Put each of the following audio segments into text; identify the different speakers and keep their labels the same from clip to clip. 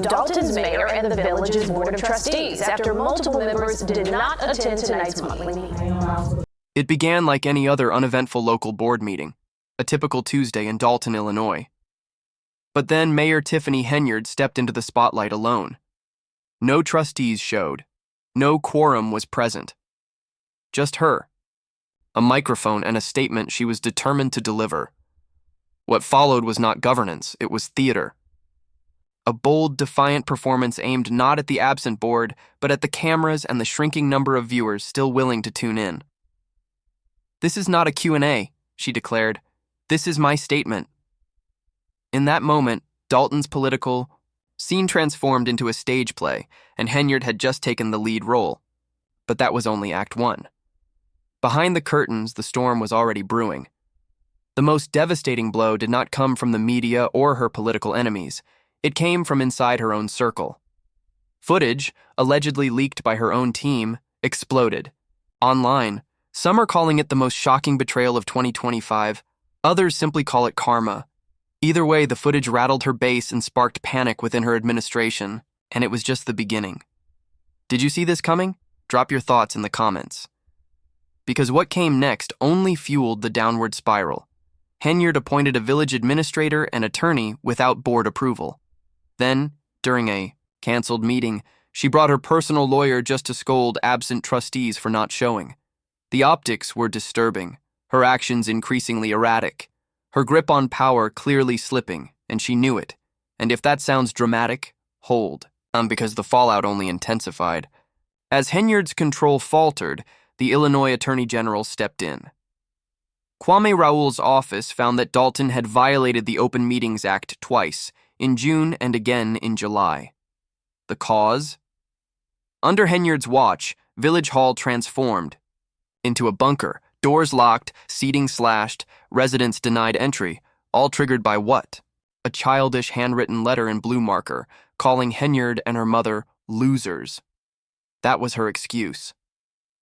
Speaker 1: Dalton's mayor and the village's board of trustees after multiple members did not attend tonight's monthly meeting.
Speaker 2: It began like any other uneventful local board meeting, a typical Tuesday in Dalton, Illinois. But then Mayor Tiffany Henyard stepped into the spotlight alone. No trustees showed. No quorum was present. Just her. A microphone and a statement she was determined to deliver. What followed was not governance, it was theater. A bold, defiant performance aimed not at the absent board, but at the cameras and the shrinking number of viewers still willing to tune in. "This is not a Q&A," she declared. "This is my statement." In that moment, Dalton's political scene transformed into a stage play, and Henyard had just taken the lead role. But that was only Act 1. Behind the curtains, the storm was already brewing. The most devastating blow did not come from the media or her political enemies. It came from inside her own circle. Footage, allegedly leaked by her own team, exploded. Online, some are calling it the most shocking betrayal of 2025. Others simply call it karma. Either way, the footage rattled her base and sparked panic within her administration, and it was just the beginning. Did you see this coming? Drop your thoughts in the comments. Because what came next only fueled the downward spiral. Henyard appointed a village administrator and attorney without board approval. Then, during a canceled meeting, she brought her personal lawyer just to scold absent trustees for not showing. The optics were disturbing, her actions increasingly erratic, her grip on power clearly slipping, and she knew it. And if that sounds dramatic, hold, because the fallout only intensified. As Henyard's control faltered, the Illinois Attorney General stepped in. Kwame Raoul's office found that Dalton had violated the Open Meetings Act twice, in June and again in July. The cause? Under Henyard's watch, Village Hall transformed into a bunker, doors locked, seating slashed, residents denied entry, all triggered by what? A childish handwritten letter in blue marker, calling Henyard and her mother losers. That was her excuse.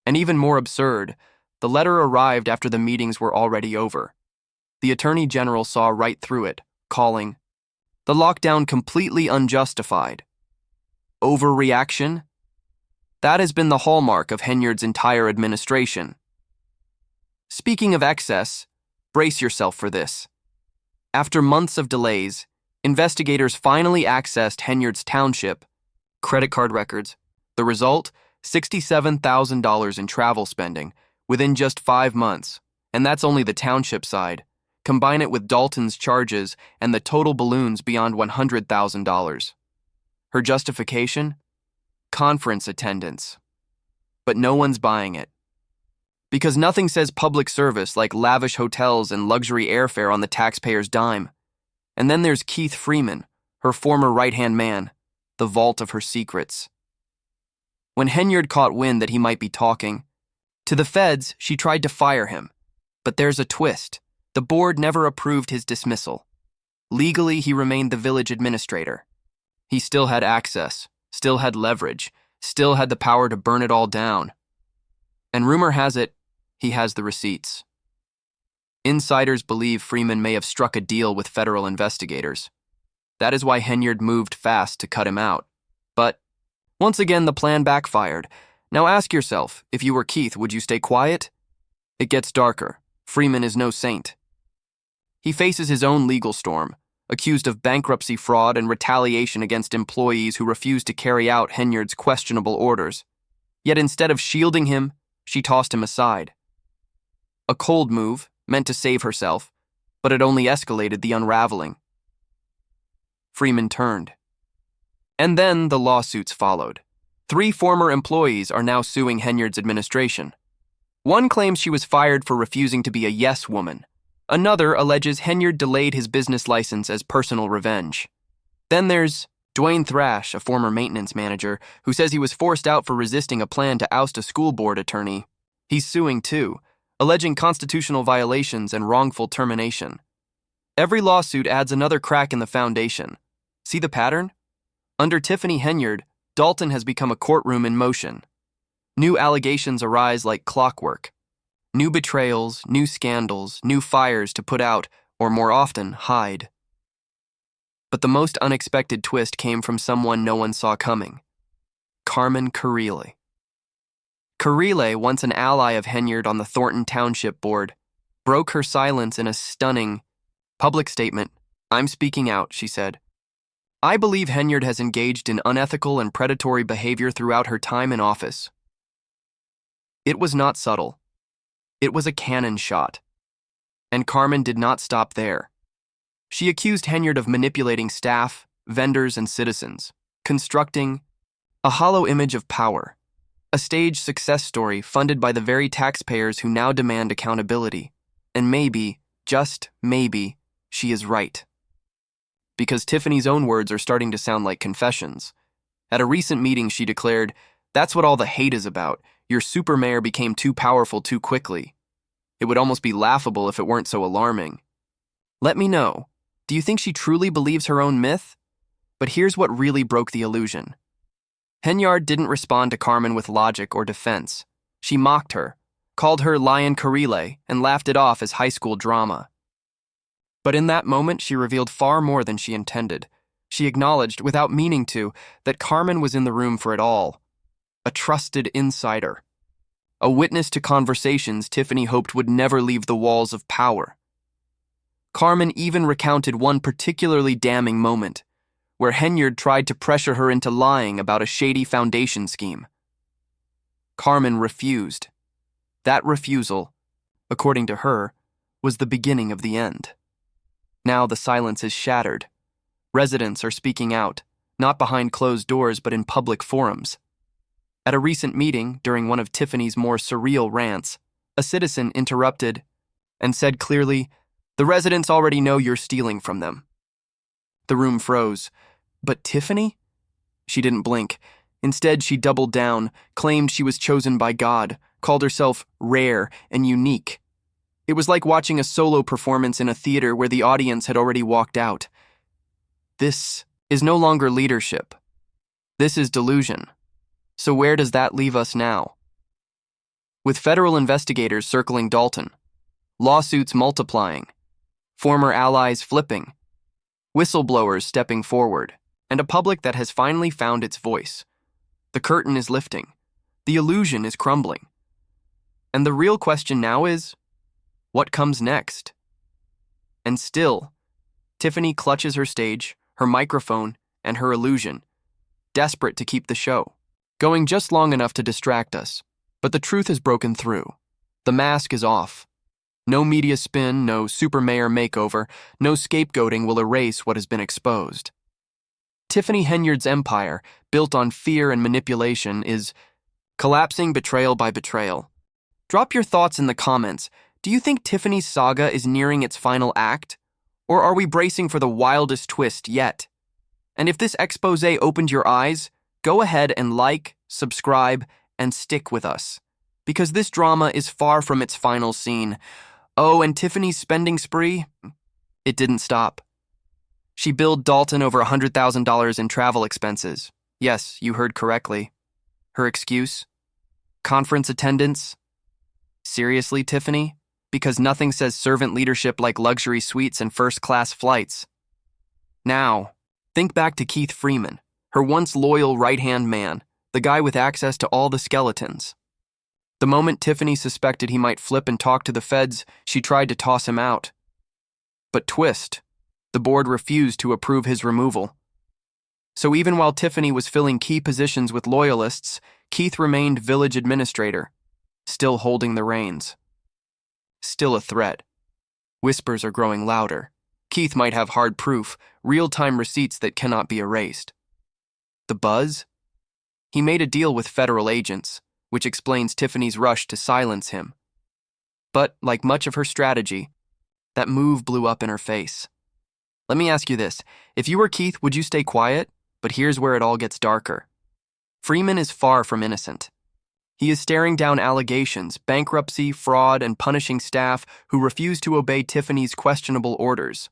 Speaker 2: And even more absurd, the letter arrived after the meetings were already over. The Attorney General saw right through it, calling the lockdown completely unjustified. Overreaction? That has been the hallmark of Henyard's entire administration. Speaking of excess, brace yourself for this. After months of delays, investigators finally accessed Henyard's township credit card records. The result? $67,000 in travel spending within just 5 months, and that's only the township side. Combine it with Dalton's charges, and the total balloons beyond $100,000. Her justification? Conference attendance. But no one's buying it. Because nothing says public service like lavish hotels and luxury airfare on the taxpayer's dime. And then there's Keith Freeman, her former right-hand man, the vault of her secrets. When Henyard caught wind that he might be talking to the feds, she tried to fire him. But there's a twist. The board never approved his dismissal. Legally, he remained the village administrator. He still had access, still had leverage, still had the power to burn it all down. And rumor has it, he has the receipts. Insiders believe Freeman may have struck a deal with federal investigators. That is why Henyard moved fast to cut him out. But once again, the plan backfired. Now ask yourself, if you were Keith, would you stay quiet? It gets darker. Freeman is no saint. He faces his own legal storm, accused of bankruptcy fraud and retaliation against employees who refused to carry out Henyard's questionable orders. Yet instead of shielding him, she tossed him aside. A cold move, meant to save herself, but it only escalated the unraveling. Freeman turned. And then the lawsuits followed. 3 former employees are now suing Henyard's administration. One claims she was fired for refusing to be a yes woman. Another alleges Henyard delayed his business license as personal revenge. Then there's Dwayne Thrash, a former maintenance manager, who says he was forced out for resisting a plan to oust a school board attorney. He's suing too, alleging constitutional violations and wrongful termination. Every lawsuit adds another crack in the foundation. See the pattern? Under Tiffany Henyard, Dalton has become a courtroom in motion. New allegations arise like clockwork. New betrayals, new scandals, new fires to put out, or more often, hide. But the most unexpected twist came from someone no one saw coming. Carmen Carrile. Carrile, once an ally of Henyard on the Thornton Township Board, broke her silence in a stunning, public statement. "I'm speaking out," she said. "I believe Henyard has engaged in unethical and predatory behavior throughout her time in office." It was not subtle. It was a cannon shot. And Carmen did not stop there. She accused Henyard of manipulating staff, vendors, and citizens, constructing a hollow image of power, a staged success story funded by the very taxpayers who now demand accountability. And maybe, just maybe, she is right. Because Tiffany's own words are starting to sound like confessions. At a recent meeting, she declared, "That's what all the hate is about. Your super mayor became too powerful too quickly. It would almost be laughable if it weren't so alarming." Let me know, do you think she truly believes her own myth? But here's what really broke the illusion. Henyard didn't respond to Carmen with logic or defense. She mocked her, called her Lion Carrile, and laughed it off as high school drama. But in that moment, she revealed far more than she intended. She acknowledged, without meaning to, that Carmen was in the room for it all. A trusted insider. A witness to conversations Tiffany hoped would never leave the walls of power. Carmen even recounted one particularly damning moment, where Henyard tried to pressure her into lying about a shady foundation scheme. Carmen refused. That refusal, according to her, was the beginning of the end. Now the silence is shattered. Residents are speaking out, not behind closed doors but in public forums. At a recent meeting, during one of Tiffany's more surreal rants, a citizen interrupted and said clearly, "The residents already know you're stealing from them." The room froze. But Tiffany? She didn't blink. Instead, she doubled down, claimed she was chosen by God, called herself rare and unique. It was like watching a solo performance in a theater where the audience had already walked out. This is no longer leadership. This is delusion. So where does that leave us now? With federal investigators circling Dalton, lawsuits multiplying, former allies flipping, whistleblowers stepping forward, and a public that has finally found its voice. The curtain is lifting. The illusion is crumbling. And the real question now is, what comes next? And still, Tiffany clutches her stage, her microphone, and her illusion, desperate to keep the show going just long enough to distract us. But the truth has broken through. The mask is off. No media spin, no super mayor makeover, no scapegoating will erase what has been exposed. Tiffany Henyard's empire, built on fear and manipulation, is collapsing betrayal by betrayal. Drop your thoughts in the comments. Do you think Tiffany's saga is nearing its final act? Or are we bracing for the wildest twist yet? And if this expose opened your eyes, go ahead and like, subscribe, and stick with us. Because this drama is far from its final scene. Oh, and Tiffany's spending spree? It didn't stop. She billed Dalton over $100,000 in travel expenses. Yes, you heard correctly. Her excuse? Conference attendance? Seriously, Tiffany? Because nothing says servant leadership like luxury suites and first-class flights. Now, think back to Keith Freeman, her once loyal right-hand man, the guy with access to all the skeletons. The moment Tiffany suspected he might flip and talk to the feds, she tried to toss him out. But twist, the board refused to approve his removal. So even while Tiffany was filling key positions with loyalists, Keith remained village administrator, still holding the reins. Still a threat. Whispers are growing louder. Keith might have hard proof, real-time receipts that cannot be erased. The buzz? He made a deal with federal agents, which explains Tiffany's rush to silence him. But, like much of her strategy, that move blew up in her face. Let me ask you this. If you were Keith, would you stay quiet? But here's where it all gets darker. Freeman is far from innocent. He is staring down allegations, bankruptcy, fraud, and punishing staff who refuse to obey Tiffany's questionable orders.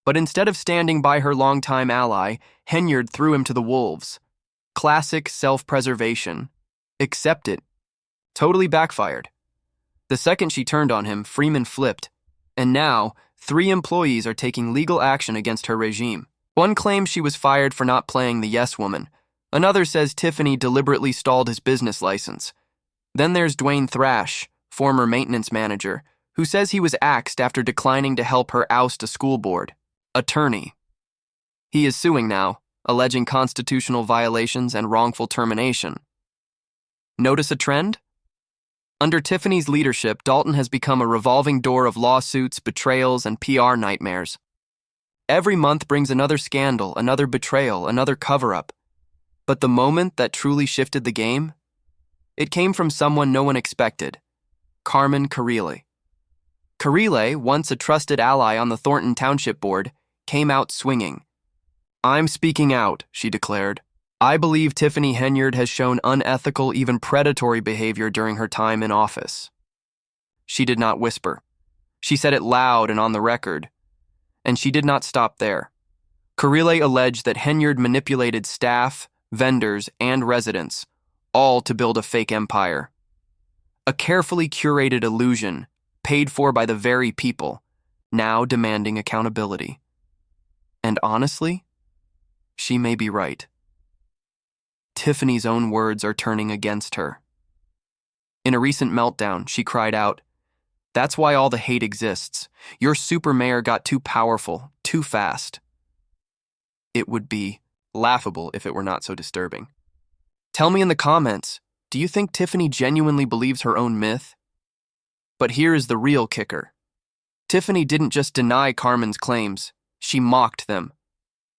Speaker 2: But instead of standing by her longtime ally, Henyard threw him to the wolves. Classic self-preservation. Accept it. Totally backfired. The second she turned on him, Freeman flipped. And now, 3 employees are taking legal action against her regime. One claims she was fired for not playing the yes woman. Another says Tiffany deliberately stalled his business license. Then there's Dwayne Thrash, former maintenance manager, who says he was axed after declining to help her oust a school board attorney. He is suing now, alleging constitutional violations and wrongful termination. Notice a trend? Under Tiffany's leadership, Dalton has become a revolving door of lawsuits, betrayals, and PR nightmares. Every month brings another scandal, another betrayal, another cover-up. But the moment that truly shifted the game? It came from someone no one expected, Carmen Carrile. Carrile, once a trusted ally on the Thornton Township Board, came out swinging. "I'm speaking out," she declared. "I believe Tiffany Henyard has shown unethical, even predatory behavior during her time in office." She did not whisper. She said it loud and on the record. And she did not stop there. Carrile alleged that Henyard manipulated staff, vendors, and residents, all to build a fake empire. A carefully curated illusion, paid for by the very people, now demanding accountability. And honestly, she may be right. Tiffany's own words are turning against her. In a recent meltdown, she cried out, "That's why all the hate exists. Your super mayor got too powerful, too fast." It would be laughable if it were not so disturbing. Tell me in the comments, do you think Tiffany genuinely believes her own myth? But here is the real kicker. Tiffany didn't just deny Carmen's claims, she mocked them.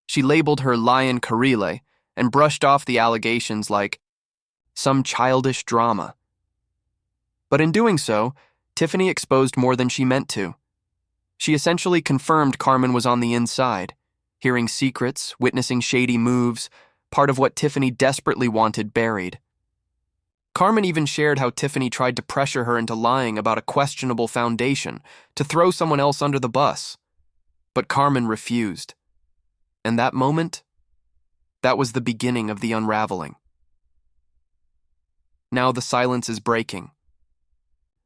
Speaker 2: She labeled her Lion Carrile and brushed off the allegations like some childish drama. But in doing so, Tiffany exposed more than she meant to. She essentially confirmed Carmen was on the inside, hearing secrets, witnessing shady moves, part of what Tiffany desperately wanted buried. Carmen even shared how Tiffany tried to pressure her into lying about a questionable foundation, to throw someone else under the bus. But Carmen refused. And that moment, that was the beginning of the unraveling. Now the silence is breaking.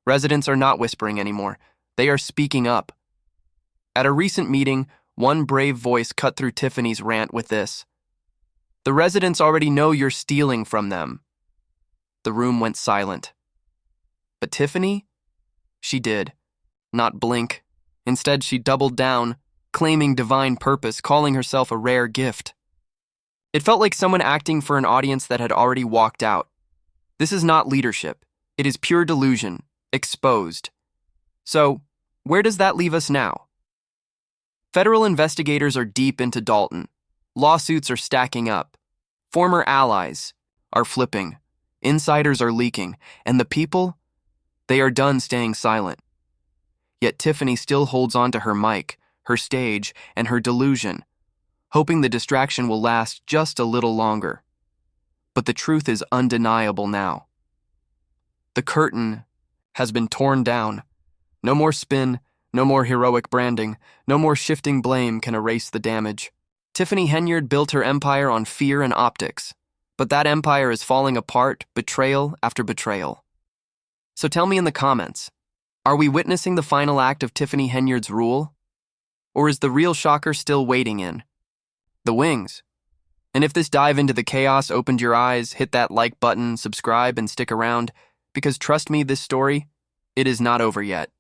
Speaker 2: Residents are not whispering anymore. They are speaking up. At a recent meeting, one brave voice cut through Tiffany's rant with this: "The residents already know you're stealing from them." The room went silent. But Tiffany? She did not blink. Instead, she doubled down, claiming divine purpose, calling herself a rare gift. It felt like someone acting for an audience that had already walked out. This is not leadership. It is pure delusion, exposed. So, where does that leave us now? Federal investigators are deep into Dalton. Lawsuits are stacking up. Former allies are flipping. Insiders are leaking. And the people? They are done staying silent. Yet Tiffany still holds on to her mic, her stage, and her delusion, hoping the distraction will last just a little longer. But the truth is undeniable now. The curtain has been torn down. No more spin, no more heroic branding, no more shifting blame can erase the damage. Tiffany Henyard built her empire on fear and optics, but that empire is falling apart, betrayal after betrayal. So tell me in the comments, are we witnessing the final act of Tiffany Henyard's rule? Or is the real shocker still waiting in the wings? And if this dive into the chaos opened your eyes, hit that like button, subscribe, and stick around, because trust me, this story, it is not over yet.